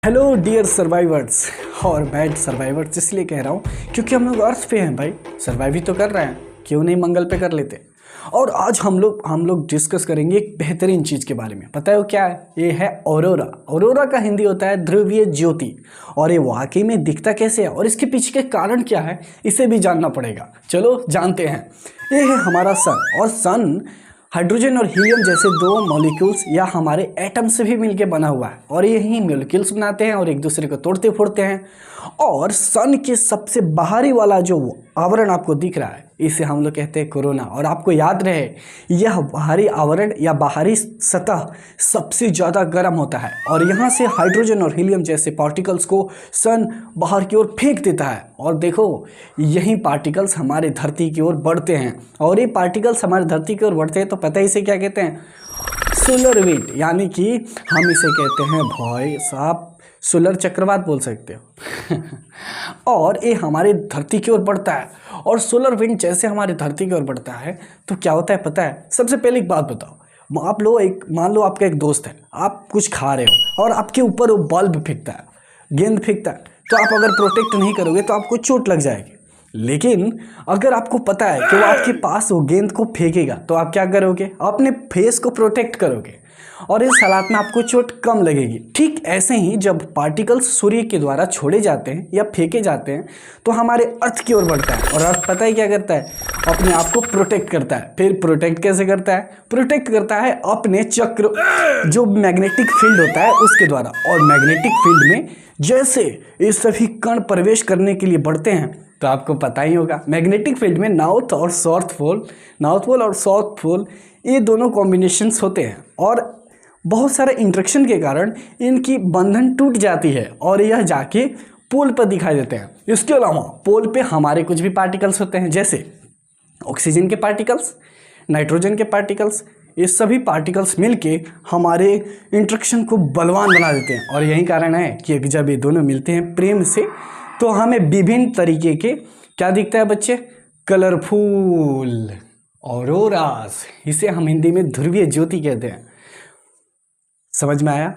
Hello dear survivors. और मैं survivors इसलिए कह रहा हूँ क्योंकि हम लोग अर्थ पे हैं भाई, सर्वाइव ही तो कर रहे हैं, क्यों नहीं मंगल पे कर लेते। और आज हम लोग डिस्कस करेंगे एक बेहतरीन चीज़ के बारे में। पता है वो क्या है? ये है ऑरोरा। ऑरोरा का हिंदी होता है ध्रुवीय ज्योति। और ये वाकई में दिखता कैसे है और इसके पीछे के कारण क्या है, इसे भी जानना पड़ेगा। चलो जानते हैं। ये है हमारा सन, और सन हाइड्रोजन और हीलियम जैसे दो मॉलिक्यूल्स या हमारे एटम से भी मिलके बना हुआ है, और यही मॉलिक्यूल्स बनाते हैं और एक दूसरे को तोड़ते फोड़ते हैं। और सन के सबसे बाहरी वाला जो आवरण आपको दिख रहा है, इसे हम लोग कहते हैं कोरोना। और आपको याद रहे, यह बाहरी आवरण या बाहरी सतह सबसे ज़्यादा गर्म होता है, और यहाँ से हाइड्रोजन और हीलियम जैसे पार्टिकल्स को सन बाहर की ओर फेंक देता है। और देखो, यही पार्टिकल्स हमारे धरती की ओर बढ़ते हैं, और ये पार्टिकल्स हमारे धरती की ओर बढ़ते हैं तो पता ही इसे क्या कहते हैं? Solar wind. यानी कि हम इसे कहते हैं भाई साहब सोलर चक्रवात बोल सकते हो। और ये हमारे धरती की ओर बढ़ता है, और सोलर विंड जैसे हमारे धरती की ओर बढ़ता है तो क्या होता है पता है? सबसे पहले एक बात बताओ, मान लो आपका एक दोस्त है, आप कुछ खा रहे हो और आपके ऊपर वो बल्ब फेंकता है, गेंद फेंकता है, तो आप अगर प्रोटेक्ट नहीं करोगे तो आपको चोट लग जाएगी। लेकिन अगर आपको पता है कि वो आपके पास वो गेंद को फेंकेगा तो आप क्या करोगे? अपने फेस को प्रोटेक्ट करोगे, और इस हालात में आपको चोट कम लगेगी। ठीक ऐसे ही जब पार्टिकल्स सूर्य के द्वारा छोड़े जाते हैं या फेंके जाते हैं तो हमारे अर्थ की ओर बढ़ता है, और अर्थ पता है क्या करता है? अपने आप को प्रोटेक्ट करता है। फिर प्रोटेक्ट कैसे करता है? प्रोटेक्ट करता है अपने चक्र, जो मैग्नेटिक फील्ड होता है उसके द्वारा। और मैग्नेटिक फील्ड में जैसे ये सभी कण प्रवेश करने के लिए बढ़ते हैं, तो आपको पता ही होगा मैग्नेटिक फील्ड में नॉर्थ और साउथ पोल ये दोनों कॉम्बिनेशंस होते हैं, और बहुत सारे इंटरेक्शन के कारण इनकी बंधन टूट जाती है और यह जाके पोल पर दिखाई देते हैं। इसके अलावा पोल पे हमारे कुछ भी पार्टिकल्स होते हैं, जैसे ऑक्सीजन के पार्टिकल्स, नाइट्रोजन के पार्टिकल्स। ये सभी पार्टिकल्स मिलके हमारे इंटरेक्शन को बलवान बना देते हैं, और यही कारण है कि जब ये दोनों मिलते हैं प्रेम से तो हमें विभिन्न तरीके के क्या दिखता है बच्चे? Colourful auroras. इसे हम हिंदी में ध्रुवीय ज्योति कहते हैं। समझ में आया?